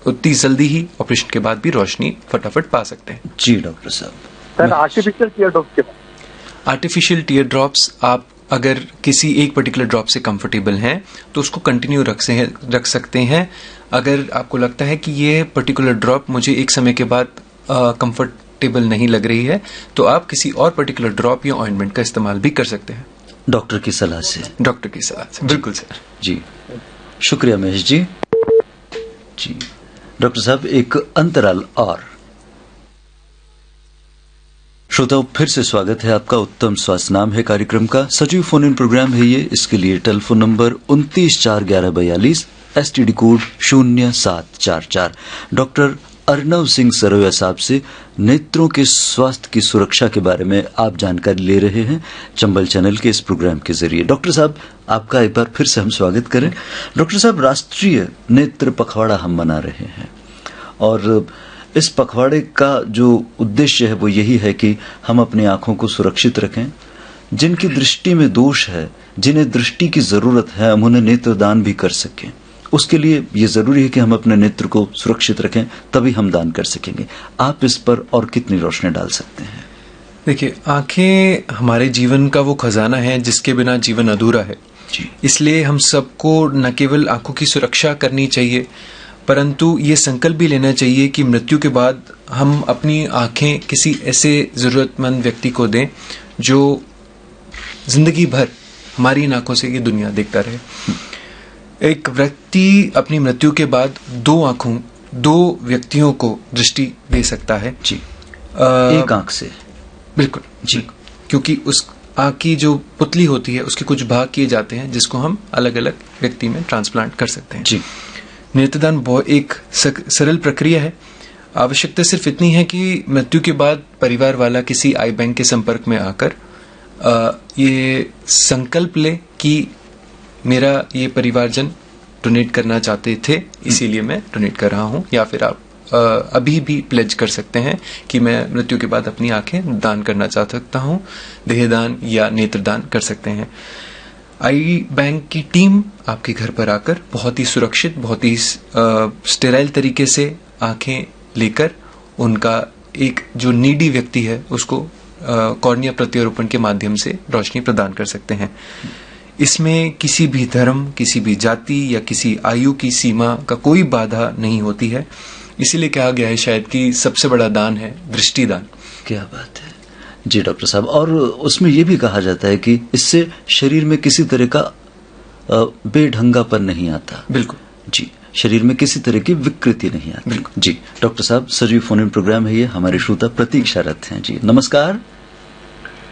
उतनी जल्दी ही ऑपरेशन के बाद भी रोशनी फटाफट पा सकते हैं। जी डॉक्टर साहब। सर आर्टिफिशियल टीयर ड्रॉप्स के बाद, आर्टिफिशियल टीयर ड्रॉप्स आप अगर किसी एक पर्टिकुलर ड्रॉप से कंफर्टेबल हैं तो उसको कंटिन्यू रख सकते हैं। अगर आपको लगता है कि ये पर्टिकुलर ड्रॉप मुझे एक समय के बाद कंफर्टेबल नहीं लग रही है तो आप किसी और पर्टिकुलर ड्रॉप या ऑइंटमेंट का इस्तेमाल भी कर सकते हैं, डॉक्टर की सलाह से। डॉक्टर की सलाह से, बिल्कुल सर। जी शुक्रिया महेश जी। जी डॉक्टर साहब, एक अंतराल और श्रोताओं, फिर से स्वागत है आपका। उत्तम स्वास्थ्य नाम है कार्यक्रम का, सजीव फोन इन प्रोग्राम है ये। इसके लिए telephone number 29411142, STD code 0744। Doctor Arnav Singh Saroya साहब से नेत्रों के स्वास्थ्य की सुरक्षा के बारे में आप जानकारी ले रहे हैं चंबल चैनल के इस प्रोग्राम के जरिए। डॉक्टर साहब, आपका एक बार फिर से हम स्वागत करें। डॉक्टर साहब, राष्ट्रीय नेत्र पखवाड़ा हम मना रहे हैं, और इस पखवाड़े का जो उद्देश्य है वो यही है कि हम अपनी आंखों को सुरक्षित रखें, जिनकी दृष्टि में दोष है, जिन्हें दृष्टि की जरूरत है, हम उन्हें नेत्रदान भी कर सकें। उसके लिए ये जरूरी है कि हम अपने नेत्र को सुरक्षित रखें, तभी हम दान कर सकेंगे। आप इस पर और कितनी रोशनी डाल सकते हैं? देखिए, आंखें हमारे जीवन का वो खजाना है जिसके बिना जीवन अधूरा है। इसलिए हम सबको न केवल आंखों की सुरक्षा करनी चाहिए, परंतु ये संकल्प भी लेना चाहिए कि मृत्यु के बाद हम अपनी आंखें किसी ऐसे जरूरतमंद व्यक्ति को दें जो जिंदगी भर हमारी इन आंखों से ये दुनिया देखता रहे। एक व्यक्ति अपनी मृत्यु के बाद दो व्यक्तियों को दृष्टि दे सकता है जी, एक आंख से। बिल्कुल जी, क्योंकि उस आंख की जो पुतली होती है उसके कुछ भाग किए जाते हैं जिसको हम अलग अलग व्यक्ति में ट्रांसप्लांट कर सकते हैं जी। नेत्रदान बहुत एक सरल प्रक्रिया है। आवश्यकता सिर्फ इतनी है कि मृत्यु के बाद परिवार वाला किसी आई बैंक के संपर्क में आकर ये संकल्प ले कि मेरा ये परिवारजन डोनेट करना चाहते थे, इसीलिए मैं डोनेट कर रहा हूं। या फिर आप अभी भी प्लेज कर सकते हैं कि मैं मृत्यु के बाद अपनी आंखें दान करना चाह सकता हूं, देहदान या नेत्रदान कर सकते हैं। आई बैंक की टीम आपके घर पर आकर बहुत ही सुरक्षित, बहुत ही स्टेराइल तरीके से आंखें लेकर उनका एक जो नीडी व्यक्ति है उसको कॉर्निया प्रत्यारोपण के माध्यम से रोशनी प्रदान कर सकते हैं। इसमें किसी भी धर्म, किसी भी जाति या किसी आयु की सीमा का कोई बाधा नहीं होती है। इसीलिए कहा गया है शायद कि सबसे बड़ा दान है दृष्टिदान। क्या बात है जी डॉक्टर साहब। और उसमें यह भी कहा जाता है कि इससे शरीर में किसी तरह का बेढंगापन नहीं आता। बिल्कुल जी, शरीर में किसी तरह की विकृति नहीं आती। बिल्कुल जी। डॉक्टर साहब, सजीव फोन इन प्रोग्राम है ये, हमारे श्रोता प्रतीक्षारत हैं जी। नमस्कार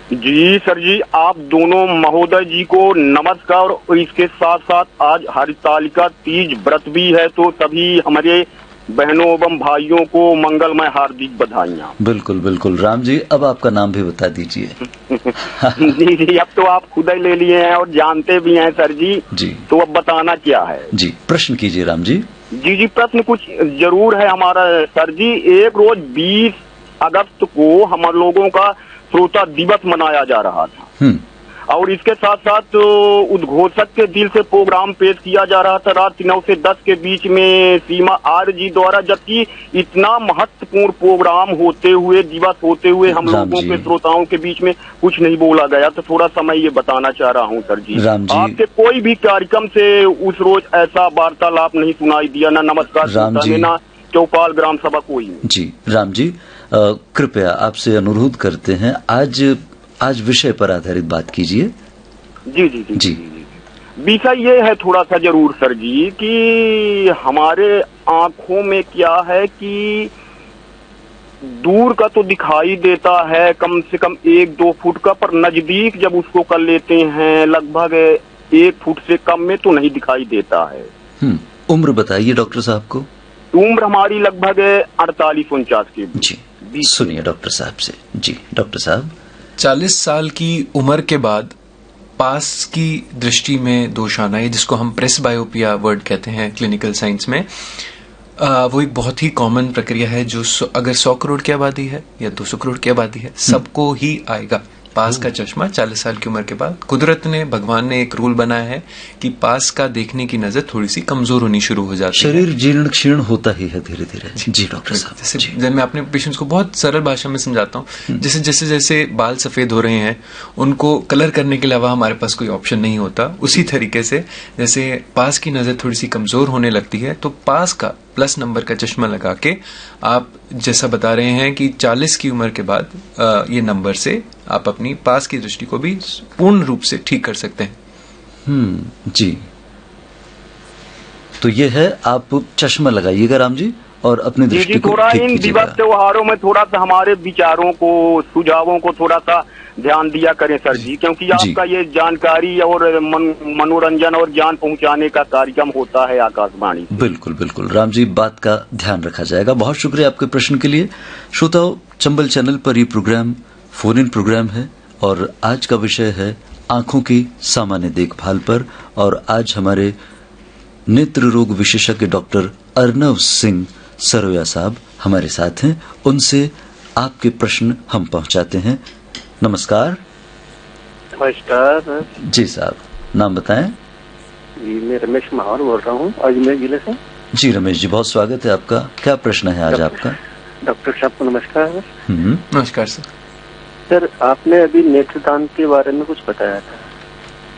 जी सर जी, आप दोनों महोदय जी को नमस्कार। और इसके साथ साथ आज हरितालिका तीज व्रत भी है, तो सभी हमारे बहनों एवं भाइयों को मंगलमय हार्दिक बधाइयाँ। बिल्कुल बिल्कुल। राम जी, अब आपका नाम भी बता दीजिए। जी जी, अब तो आप खुद ही ले लिए हैं और जानते भी हैं सर जी। जी, तो अब बताना क्या है? जी, प्रश्न कीजिए राम जी। जी जी, प्रश्न कुछ जरूर है हमारा सर जी। एक रोज 20 अगस्त को हम लोगों का श्रोता दिवस मनाया जा रहा था, और इसके साथ साथ उद्घोषक के दिल से प्रोग्राम पेश किया जा रहा था रात 9 से 10 के बीच में सीमा आर जी द्वारा। जबकि इतना महत्वपूर्ण प्रोग्राम होते हुए, दिवस होते हुए, हम लोगों के श्रोताओं के बीच में कुछ नहीं बोला गया। तो थोड़ा सा मैं ये बताना चाह रहा हूँ सर जी, आपके कोई भी कार्यक्रम से उस रोज ऐसा वार्तालाप नहीं सुनाई दिया, ना नमस्कार ना चौपाल ग्राम सभा, कोई नहीं। जी राम जी, कृपया आपसे अनुरोध करते हैं, आज विषय पर आधारित बात कीजिए। जी जी जी जी। विषय ये है थोड़ा सा जरूर सर जी कि हमारे आंखों में क्या है कि दूर का तो दिखाई देता है कम से कम 1-2 फुट का, पर नजदीक जब उसको कर लेते हैं लगभग 1 फुट से कम में तो नहीं दिखाई देता है। उम्र बताइए डॉक्टर साहब को। उम्र हमारी लगभग 48-49 के बीच। जी, सुनिए डॉक्टर साहब से। जी डॉक्टर साहब, 40 साल की उम्र के बाद पास की दृष्टि में दोष आना है, जिसको हम प्रेसबायोपिया वर्ड कहते हैं क्लिनिकल साइंस में, वो एक बहुत ही कॉमन प्रक्रिया है जो अगर 100 करोड़ की आबादी है या 200 करोड़ की आबादी है सबको ही आएगा। पास का चश्मा 40 साल की उम्र के बाद कुदरत ने, भगवान ने एक रूल बनाया है कि पास का देखने की नजर थोड़ी सी कमजोर होनी शुरू हो जाती है। शरीर जीर्ण क्षीण होता ही है धीरे धीरे। जी डॉक्टर साहब, जैसे मैं अपने पेशेंट्स को बहुत सरल भाषा में समझाता हूँ, जैसे बाल सफेद हो रहे हैं उनको कलर करने के अलावा हमारे पास कोई ऑप्शन नहीं होता, उसी तरीके से जैसे पास की नजर थोड़ी सी कमजोर होने लगती है तो पास का प्लस नंबर का चश्मा लगा के आप जैसा बता रहे हैं कि 40 की उम्र के बाद ये नंबर से आप अपनी पास की दृष्टि को भी पूर्ण रूप से ठीक कर सकते हैं। जी, तो ये है, आप चश्मा लगाइएगा राम जी और अपनी दृष्टि को थोड़ा ठीक इन कीजिएगा। दिवस त्योहारों में थोड़ा सा हमारे विचारों को, सुझावों को थोड़ा सा ध्यान दिया करें सर जी, क्योंकि आपका ये जानकारी और मनोरंजन और ज्ञान पहुंचाने का कार्यक्रम होता है आकाशवाणी। बिल्कुल बिल्कुल राम जी, बात का ध्यान रखा जाएगा। बहुत शुक्रिया आपके प्रश्न के लिए। श्रोताओं, चंबल चैनल पर ये प्रोग्राम फोन इन प्रोग्राम है और आज का विषय है आंखों की सामान्य देखभाल पर। और आज हमारे नेत्र रोग विशेषज्ञ डॉक्टर अर्नव सिंह सरोया साहब हमारे साथ हैं, उनसे आपके प्रश्न हम पहुंचाते हैं। नमस्कार। नमस्कार जी साहब, नाम बताएं। जी, मैं रमेश महावर बोल रहा हूँ अजमेर जिले से। जी रमेश जी, बहुत स्वागत है आपका। क्या प्रश्न है आज आपका? डॉक्टर साहब को नमस्कार। नमस्कार सर। सर, आपने अभी नेत्रदान के बारे में कुछ बताया था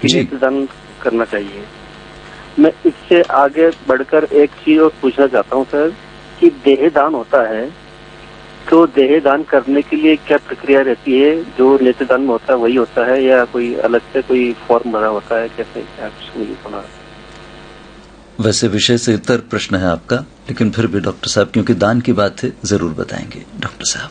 कि नेत्रदान करना चाहिए। मैं इससे आगे बढ़कर एक चीज और पूछना चाहता हूँ सर, कि देहदान होता है तो देहदान करने के लिए क्या प्रक्रिया रहती है? जो नेत्रदान में होता है वही होता है या कोई अलग से कोई फॉर्म भरा होता है? कैसे सुना? वैसे विषय से इतर प्रश्न है आपका, लेकिन फिर भी डॉक्टर साहब, क्योंकि दान की बात है, जरूर बताएंगे डॉक्टर साहब।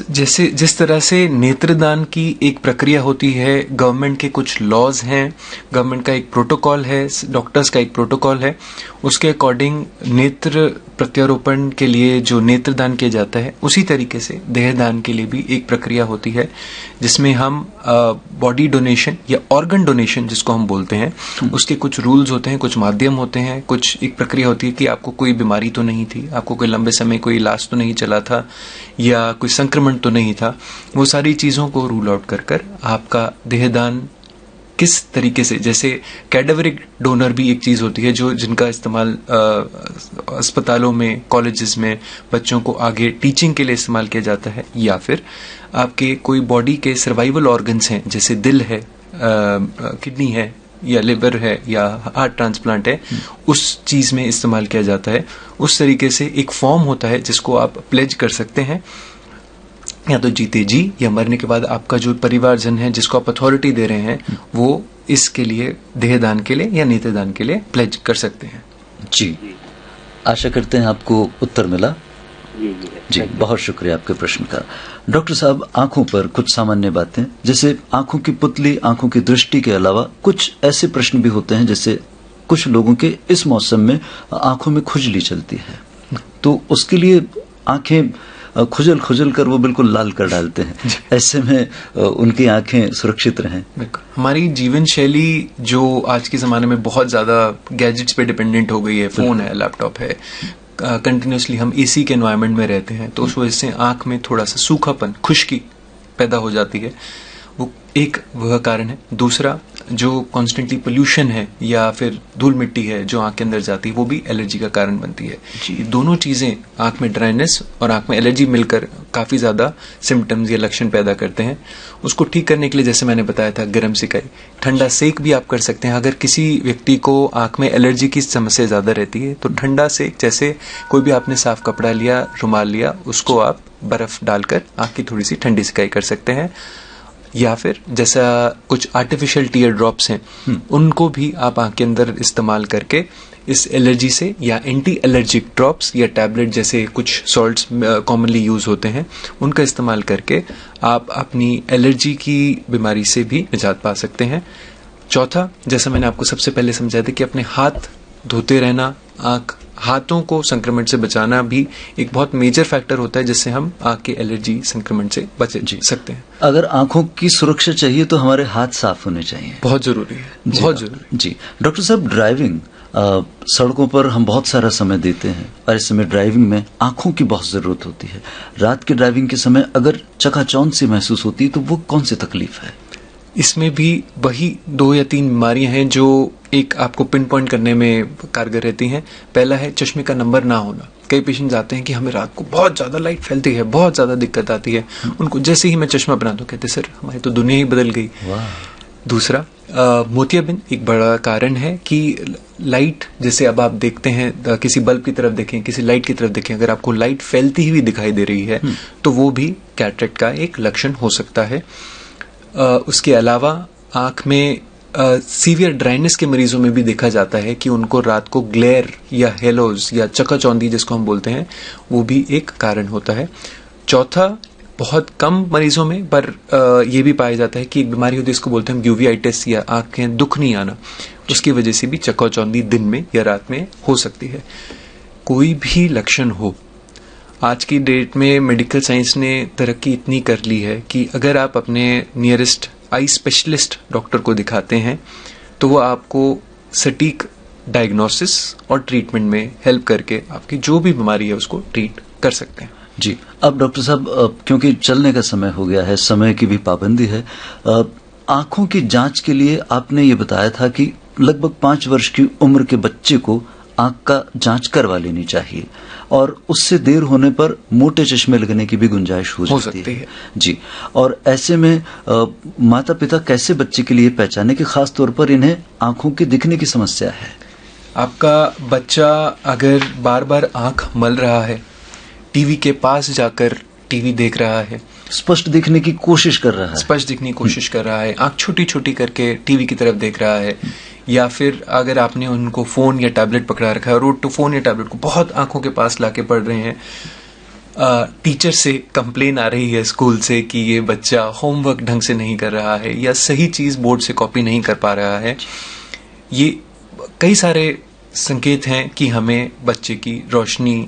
जैसे जिस तरह से नेत्रदान की एक प्रक्रिया होती है, गवर्नमेंट के कुछ लॉज हैं, गवर्नमेंट का एक प्रोटोकॉल है, डॉक्टर्स का एक प्रोटोकॉल है, उसके अकॉर्डिंग नेत्र प्रत्यारोपण के लिए जो नेत्रदान किया जाता है, उसी तरीके से देहदान के लिए भी एक प्रक्रिया होती है, जिसमें हम बॉडी डोनेशन या ऑर्गन डोनेशन जिसको हम बोलते हैं, उसके कुछ रूल्स होते हैं, कुछ माध्यम होते हैं, कुछ एक प्रक्रिया होती है कि आपको कोई बीमारी तो नहीं थी, आपको कोई लंबे समय कोई इलाज तो नहीं चला था, या कोई संक्रमण तो नहीं था। वो सारी चीजों को रूल आउट कर आपका देहदान किस तरीके से, जैसे कैडेवरिक डोनर भी एक चीज होती है जो जिनका इस्तेमाल अस्पतालों में, कॉलेजेस में बच्चों को आगे टीचिंग के लिए इस्तेमाल किया जाता है, या फिर आपके कोई बॉडी के सर्वाइवल ऑर्गन्स हैं, जैसे दिल है, किडनी है, या लिवर है, या हार्ट ट्रांसप्लांट है, उस चीज में इस्तेमाल किया जाता है। उस तरीके से एक फॉर्म होता है जिसको आप प्लेज कर सकते हैं, या तो जीते जी या मरने के बाद आपका जो परिवारजन है जिसको आप अथॉरिटी दे रहे हैं, वो इसके लिए देहदान के लिए या नेत्रदान के लिए प्लेज कर सकते हैं। जी, आशा करते हैं आपको उत्तर मिला। जी, बहुत शुक्रिया आपके प्रश्न का। डॉक्टर साहब, आंखों पर कुछ सामान्य बातें, जैसे आंखों की पुतली, आंखों की दृष्टि के अलावा कुछ ऐसे प्रश्न भी होते हैं, जैसे कुछ लोगों के इस मौसम में आंखों में खुजली चलती है, तो उसके लिए आंखें खुजल खुजल कर वो बिल्कुल लाल कर डालते हैं। ऐसे में उनकी आंखें सुरक्षित रहें। हमारी जीवन शैली जो आज के जमाने में बहुत ज्यादा गैजेट्स पे डिपेंडेंट हो गई है, फोन है, लैपटॉप है, कंटिन्यूसली हम एसी के एनवायरनमेंट में रहते हैं, तो उस वजह से आंख में थोड़ा सा सूखापन, खुश्की पैदा हो जाती है। वो एक वह कारण है। दूसरा, जो कॉन्स्टेंटली पोल्यूशन है या फिर धूल मिट्टी है जो आंख के अंदर जाती है, वो भी एलर्जी का कारण बनती है। ये दोनों चीजें, आंख में ड्राइनेस और आंख में एलर्जी, मिलकर काफी ज्यादा सिम्टम्स या लक्षण पैदा करते हैं। उसको ठीक करने के लिए, जैसे मैंने बताया था, गर्म सिकाई, ठंडा सेक भी आप कर सकते हैं। अगर किसी व्यक्ति को आंख में एलर्जी की समस्या ज्यादा रहती है तो ठंडा सेक, जैसे कोई भी आपने साफ कपड़ा लिया, रुमाल लिया, उसको आप बर्फ डालकर आंख की थोड़ी सी ठंडी सिकाई कर सकते हैं। या फिर जैसा कुछ आर्टिफिशियल टीयर ड्रॉप्स हैं, उनको भी आप आंख के अंदर इस्तेमाल करके इस एलर्जी से, या एंटी एलर्जिक ड्रॉप्स या टैबलेट जैसे कुछ सॉल्ट्स कॉमनली यूज होते हैं, उनका इस्तेमाल करके आप अपनी एलर्जी की बीमारी से भी निजात पा सकते हैं। चौथा, जैसा मैंने आपको सबसे पहले समझाया था कि अपने हाथ धोते रहना, हाथों को संक्रमण से बचाना भी एक बहुत मेजर फैक्टर होता है, जिससे हम आंख के एलर्जी संक्रमण से बच सकते हैं। अगर आंखों की सुरक्षा चाहिए तो हमारे हाथ साफ होने चाहिए, बहुत जरूरी है, बहुत जरूरी। जी डॉक्टर साहब, ड्राइविंग, सड़कों पर हम बहुत सारा समय देते हैं और इस समय ड्राइविंग में आंखों की बहुत जरूरत होती है। रात की ड्राइविंग के समय अगर चकाचौंध सी महसूस होती है तो वो कौन सी तकलीफ है? इसमें भी वही 2 या 3 बीमारियां हैं जो एक आपको पिन पॉइंट करने में कारगर रहती हैं। पहला है चश्मे का नंबर ना होना। कई पेशेंट्स आते हैं कि हमें रात को बहुत ज्यादा लाइट फैलती है, बहुत ज्यादा दिक्कत आती है, उनको जैसे ही मैं चश्मा बना दूं कहते सर हमारी तो दुनिया ही बदल गई। दूसरा, मोतियाबिंद एक बड़ा कारण है कि लाइट, जैसे अब आप देखते हैं किसी बल्ब की तरफ देखें, किसी लाइट की तरफ देखें, अगर आपको लाइट फैलती हुई दिखाई दे रही है तो वो भी कैटरेक्ट का एक लक्षण हो सकता है। उसके अलावा आंख में सीवियर ड्राइनेस के मरीजों में भी देखा जाता है कि उनको रात को ग्लेयर या हेलोज या चकाचौंधी जिसको हम बोलते हैं, वो भी एक कारण होता है। चौथा, बहुत कम मरीजों में पर ये भी पाया जाता है कि एक बीमारी होती है इसको बोलते हैं हम यूवियाइटिस या आंखें दुख नहीं आना, उसकी वजह से भी चकाचौंधी दिन में या रात में हो सकती है। कोई भी लक्षण हो, आज की डेट में मेडिकल साइंस ने तरक्की इतनी कर ली है कि अगर आप अपने नियरेस्ट आई स्पेशलिस्ट डॉक्टर को दिखाते हैं तो वो आपको सटीक डायग्नोसिस और ट्रीटमेंट में हेल्प करके आपकी जो भी बीमारी है उसको ट्रीट कर सकते हैं। जी, अब डॉक्टर साहब क्योंकि चलने का समय हो गया है, समय की भी पाबंदी है, आंखों की जांच के लिए आपने ये बताया था कि लगभग 5 वर्ष की उम्र के बच्चे को आंख का जांच करवा लेनी चाहिए और उससे देर होने पर मोटे चश्मे लगने की भी गुंजाइश हो सकती है। जी, और ऐसे में माता पिता कैसे बच्चे के लिए पहचाने कि खास तौर पर इन्हें आंखों की दिखने की समस्या है? आपका बच्चा अगर बार बार आंख मल रहा है, टीवी के पास जाकर टीवी देख रहा है, स्पष्ट दिखने की कोशिश कर रहा है, स्पष्ट दिखने की कोशिश कर रहा है, आंख छोटी छोटी करके टीवी की तरफ देख रहा है, या फिर अगर आपने उनको फोन या टैबलेट पकड़ा रखा है और वो फोन या टैबलेट को बहुत आंखों के पास लाके पढ़ रहे हैं, टीचर से कंप्लेन आ रही है स्कूल से कि ये बच्चा होमवर्क ढंग से नहीं कर रहा है या सही चीज बोर्ड से कॉपी नहीं कर पा रहा है, ये कई सारे संकेत हैं कि हमें बच्चे की रोशनी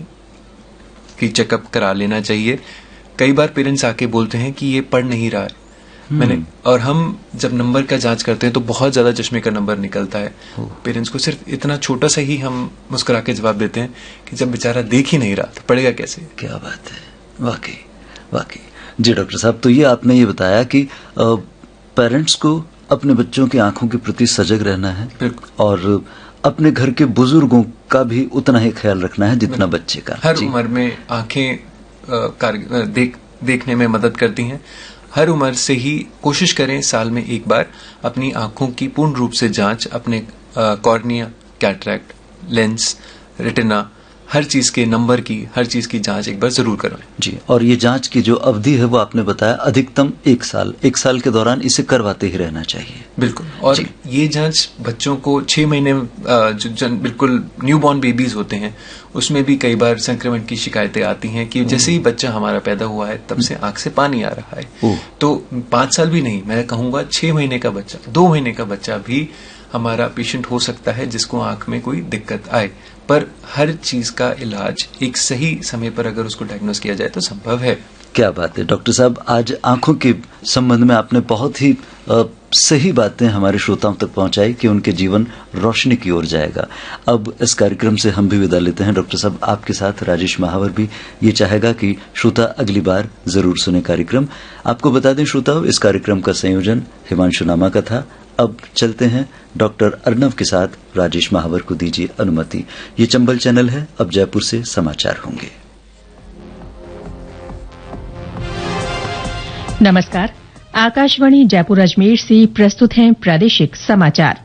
की चेकअप करा लेना चाहिए। कई बार पेरेंट्स आके बोलते हैं कि ये पढ़ नहीं रहा है, और हम जब नंबर का जांच करते हैं तो बहुत ज्यादा चश्मे का नंबर निकलता है। पेरेंट्स को सिर्फ इतना छोटा सा ही हम मुस्कुरा के जवाब देते हैं कि जब बेचारा देख ही नहीं रहा तो पढ़ेगा कैसे। क्या बात है, वाकई। जी डॉक्टर साहब, तो ये आपने ये बताया कि पेरेंट्स को अपने बच्चों की आंखों के प्रति सजग रहना है और अपने घर के बुजुर्गों का भी उतना ही ख्याल रखना है जितना बच्चे का। हर उम्र में आंखें देखने में मदद करती हैं। हर उम्र से ही कोशिश करें साल में एक बार अपनी आंखों की पूर्ण रूप से जांच, अपने कॉर्निया, कैटरैक्ट, लेंस, रेटिना, हर चीज के नंबर की, हर चीज की जांच एक बार जरूर करवाएं। जी, और ये जांच की जो अवधि है वो आपने बताया अधिकतम 1 साल, 1 साल के दौरान इसे करवाते ही रहना चाहिए। बिल्कुल, और ये जांच बच्चों को 6 महीने जो बिल्कुल न्यूबॉर्न बेबीज होते हैं उसमें भी कई बार संक्रमण की शिकायतें आती हैं कि जैसे ही बच्चा हमारा पैदा हुआ है तब से आंख से पानी आ रहा है। तो 5 साल भी नहीं, मैं कहूंगा 6 महीने का बच्चा, 2 महीने का बच्चा भी हमारा पेशेंट हो सकता है जिसको आंख में कोई दिक्कत आए, पर हर चीज का इलाज एक सही समय पर अगर उसको डायग्नोस किया जाए तो संभव है। क्या बात है डॉक्टर साहब, आज आंखों के संबंध में आपने बहुत ही सही बातें हमारे श्रोताओं तक पहुंचाई कि उनके जीवन रोशनी की ओर जाएगा। अब इस कार्यक्रम से हम भी विदा लेते हैं। डॉक्टर साहब, आपके साथ राजेश महावर भी ये चाहेगा कि श्रोता अगली बार जरूर सुने कार्यक्रम। आपको बता दें श्रोताओं, इस कार्यक्रम का संयोजन हिमांशु नामा का था। अब चलते हैं डॉक्टर अर्नव के साथ। राजेश महावर को दीजिए अनुमति। ये चंबल चैनल है, अब जयपुर से समाचार होंगे। नमस्कार, आकाशवाणी जयपुर अजमेर से प्रस्तुत हैं प्रादेशिक समाचार।